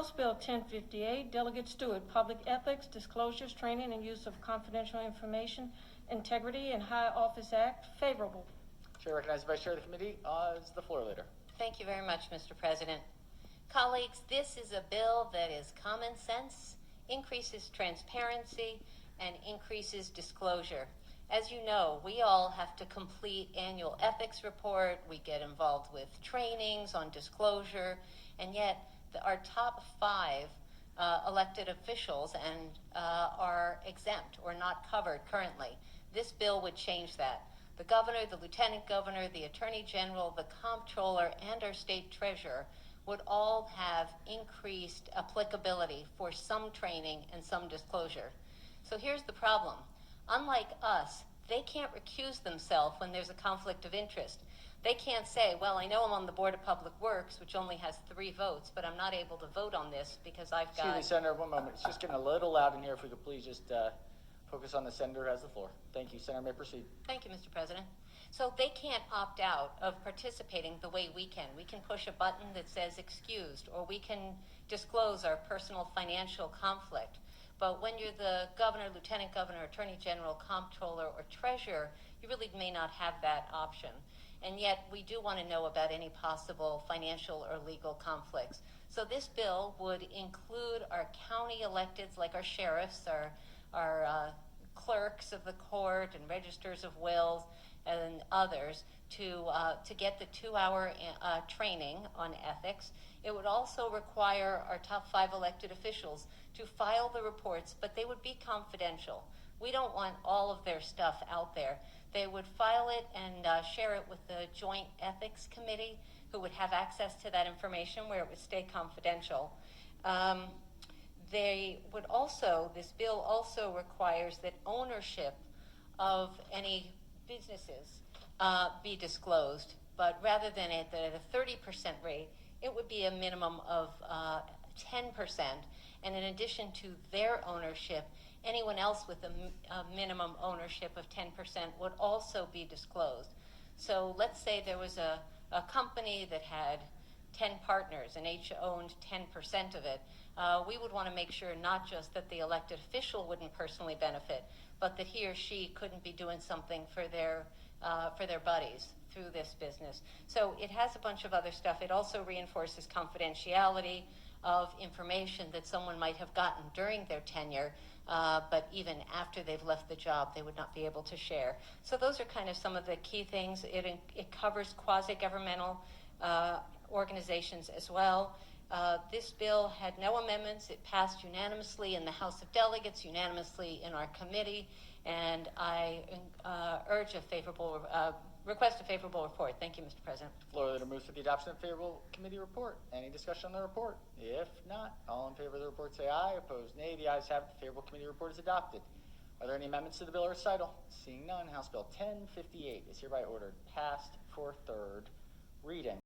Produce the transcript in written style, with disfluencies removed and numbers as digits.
House Bill 1058, Delegate Stewart, Public Ethics, Disclosures, Training, and Use of Confidential Information, Integrity, and High Office Act, favorable. Chair recognizes the Vice Chair of the Committee as the floor leader. Thank you very much, Mr. President. Colleagues, this is a bill that is common sense, increases transparency, and increases disclosure. As you know, we all have to complete annual ethics report. We get involved with trainings on disclosure, and yet our top 5 elected officials are exempt or not covered currently. This bill would change that. The governor, the lieutenant governor, the attorney general, the comptroller, and our state treasurer would all have increased applicability for some training and some disclosure. So here's the problem. Unlike us, they can't recuse themselves when there's a conflict of interest. They can't say, well, I know I'm on the Board of Public Works, which only has 3 votes, but I'm not able to vote on this because I've got... Excuse me, Senator, one moment. It's just getting a little loud in here. If we could please just focus on the senator who has the floor. Thank you. Senator, may proceed. Thank you, Mr. President. So they can't opt out of participating the way we can. We can push a button that says excused, or we can disclose our personal financial conflict. But when you're the governor, lieutenant governor, attorney general, comptroller, or treasurer, you really may not have that option. And yet we do want to know about any possible financial or legal conflicts. So this bill would include our county electeds, like our sheriffs, our clerks of the court and registers of wills and others, to get the 2-hour training on ethics. It would also require our top 5 elected officials to file the reports, but they would be confidential. We don't want all of their stuff out there. They would file it and share it with the Joint Ethics Committee, who would have access to that information where it would stay confidential. This bill also requires that ownership of any businesses be disclosed, but rather than at a 30% rate, it would be a minimum of 10%. And in addition to their ownership, anyone else with a minimum ownership of 10% would also be disclosed. So let's say there was a company that had 10 partners and each owned 10% of it. We would want to make sure not just that the elected official wouldn't personally benefit, but that he or she couldn't be doing something for their buddies through this business. So it has a bunch of other stuff. It also reinforces confidentiality of information that someone might have gotten during their tenure, but even after they've left the job, they would not be able to share. So those are kind of some of the key things. It covers quasi-governmental organizations as well. This bill had no amendments. It passed unanimously in the House of Delegates, unanimously in our committee, and I request a favorable report. Thank you, Mr. President. Floor leader moves for the adoption of favorable committee report. Any discussion on the report? If not, all in favor of the report say aye. Opposed, nay. The ayes have it. The favorable committee report is adopted. Are there any amendments to the bill or recital? Seeing none, House Bill 1058 is hereby ordered passed for 3rd reading.